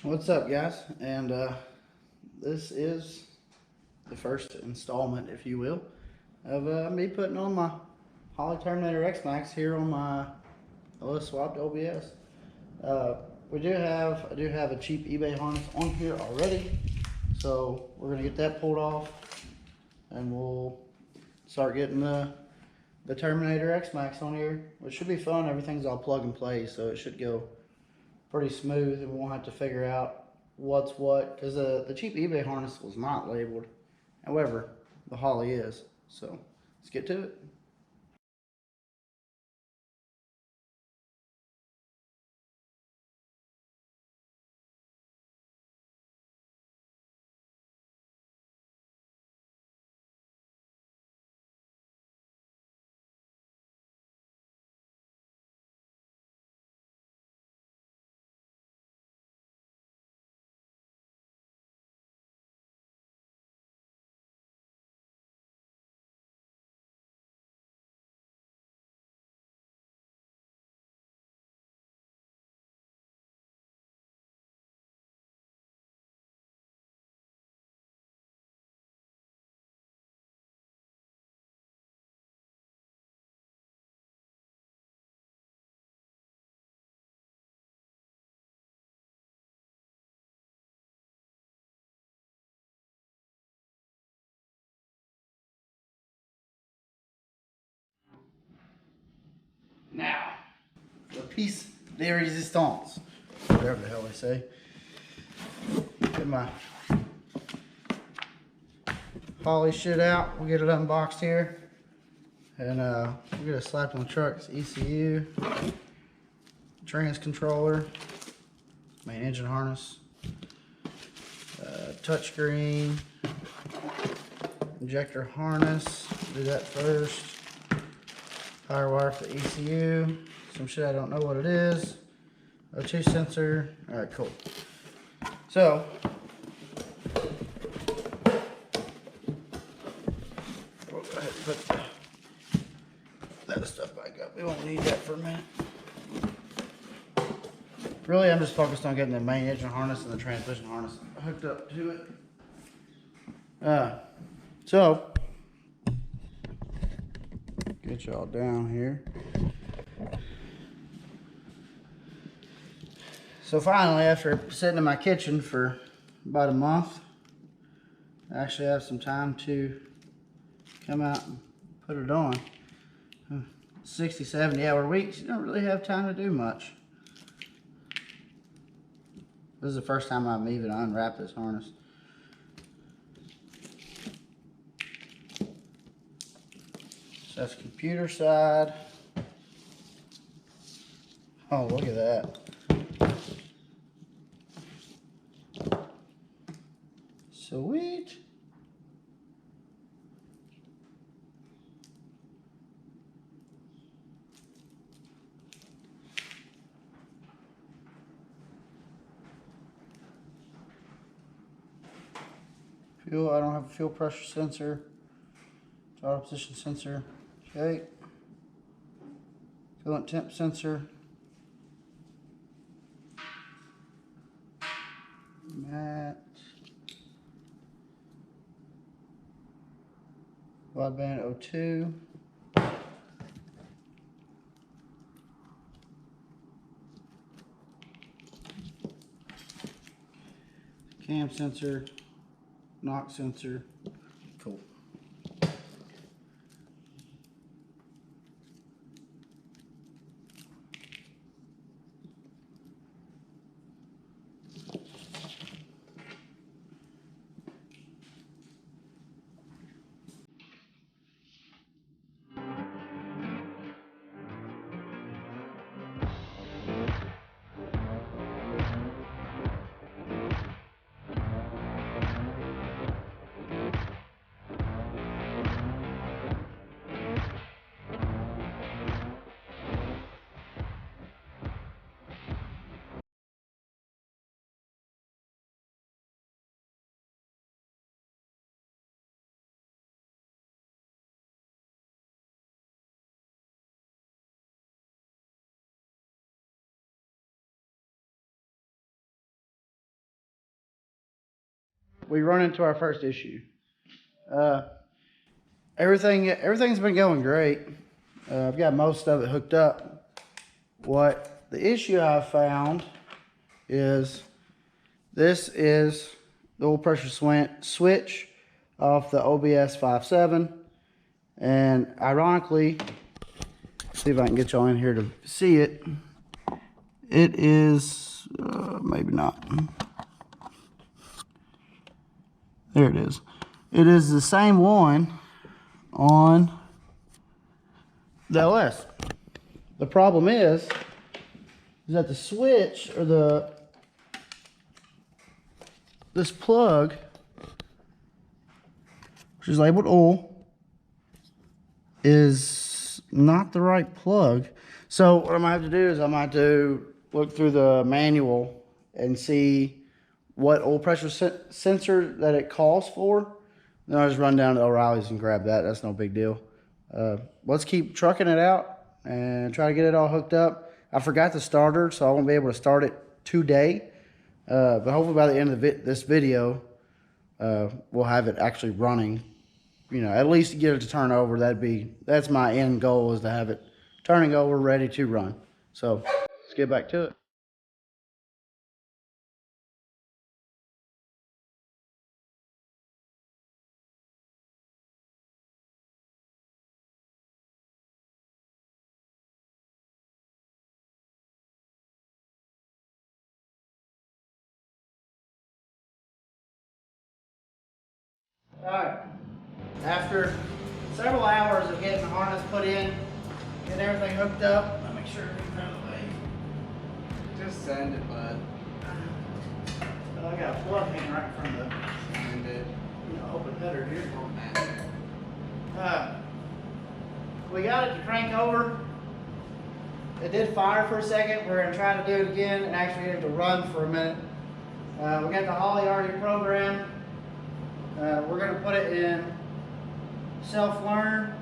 What's up, guys? And this is the first installment, if you will, of me putting on my Holley Terminator X Max here on my swapped OBS. I do have a cheap eBay harness on here already, so we're gonna get that pulled off, and we'll start getting the Terminator X Max on here, which should be fun. Everything's all plug and play, so it should go pretty smooth, and we won't have to figure out what's what, because the cheap eBay harness was not labeled. However, the Holley is. So let's get to it. Now, the piece de resistance, whatever the hell they say. Get my Holley shit out. We'll get it unboxed here, and we'll get it slapped on the truck. It's ECU, trans controller, main engine harness, touchscreen, injector harness. Do that first. Power wire for the ECU. Some shit I don't know what it is. O2 sensor. Alright, cool. So, we'll go ahead and put that stuff back up. We won't need that for a minute. Really, I'm just focused on getting the main engine harness and the transmission harness hooked up to it. So, get y'all down here. So finally, after sitting in my kitchen for about a month, I actually have some time to come out and put it on. 60, 70 hour weeks, you don't really have time to do much. This is the first time I've even unwrapped this harness. So that's computer side. Oh, look at that. Sweet. Fuel, I don't have a fuel pressure sensor. Throttle position sensor. Okay. Coolant temp sensor. Mat. Wideband O2. Cam sensor. Knock sensor. Cool. we run into our first issue. Everything's been going great. I've got most of it hooked up. What the issue I found is this is the oil pressure switch off the OBS 5.7, and ironically, see if I can get y'all in here to see it. It is maybe not. There it is. It is the same one on the LS. The problem is that the switch or this plug, which is labeled oil, is not the right plug. So what I'm gonna have to do is I'm gonna have to look through the manual and see what oil pressure sensor that it calls for. Then I'll just run down to O'Reilly's and grab that. That's no big deal. Let's keep trucking it out and try to get it all hooked up. I forgot the starter, so I won't be able to start it today. But hopefully by the end of this video, we'll have it actually running. You know, at least get it to turn over. That's my end goal, is to have it turning over, ready to run. So let's get back to it. Alright, after several hours of getting the harness put in, getting everything hooked up, I'll make sure everything's out of the way. Just send it, bud. I got a plug hanging right in front of the Send it. open header here. We got it to crank over. It did fire for a second. We're going to try to do it again and actually get it to run for a minute. We got the Holley already programmed. We're going to put it in self-learn,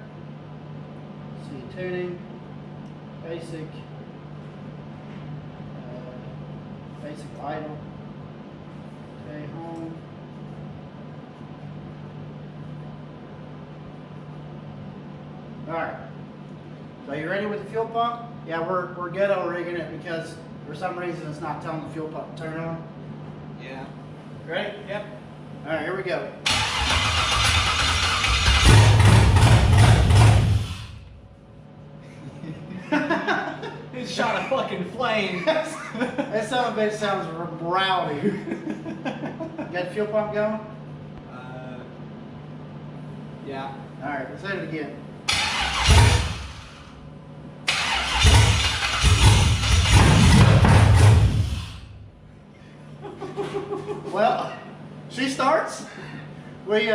see, tuning, basic idle, okay, home. Alright, so you ready with the fuel pump? Yeah, we're ghetto rigging it because for some reason it's not telling the fuel pump to turn on. Yeah. Ready? Yep. Alright, here we go. It shot a fucking flame. That son of a bitch sounds rowdy. Got the fuel pump going? Yeah. Alright, let's hit it again. Well, she starts. We're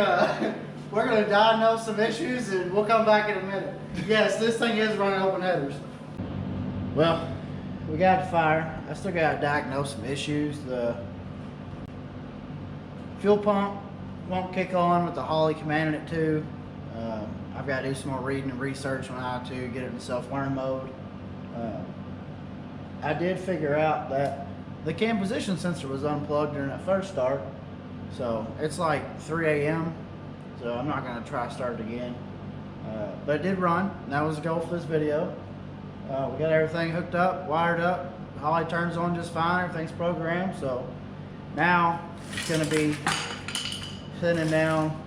gonna diagnose some issues and we'll come back in a minute. Yes, this thing is running open headers. Well, we got the fire. I still gotta diagnose some issues. The fuel pump won't kick on with the Holley commanding it to. I've got to do some more reading and research on how to get it in self-learn mode. I did figure out that the cam position sensor was unplugged during that first start. So it's like 3 a.m. So I'm not going to try to start it again. But it did run, and that was the goal for this video. We got everything hooked up, wired up. Holley turns on just fine, everything's programmed. So now it's going to be sending down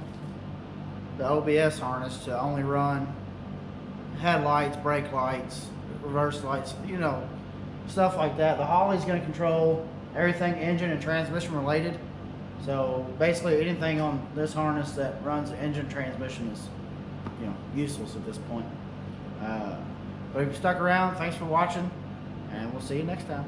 the OBS harness to only run headlights, brake lights, reverse lights, you know, stuff like that. The Holley's going to control everything engine and transmission related. So basically anything on this harness that runs the engine transmission is, you know, useless at this point. But if you stuck around, thanks for watching, and we'll see you next time.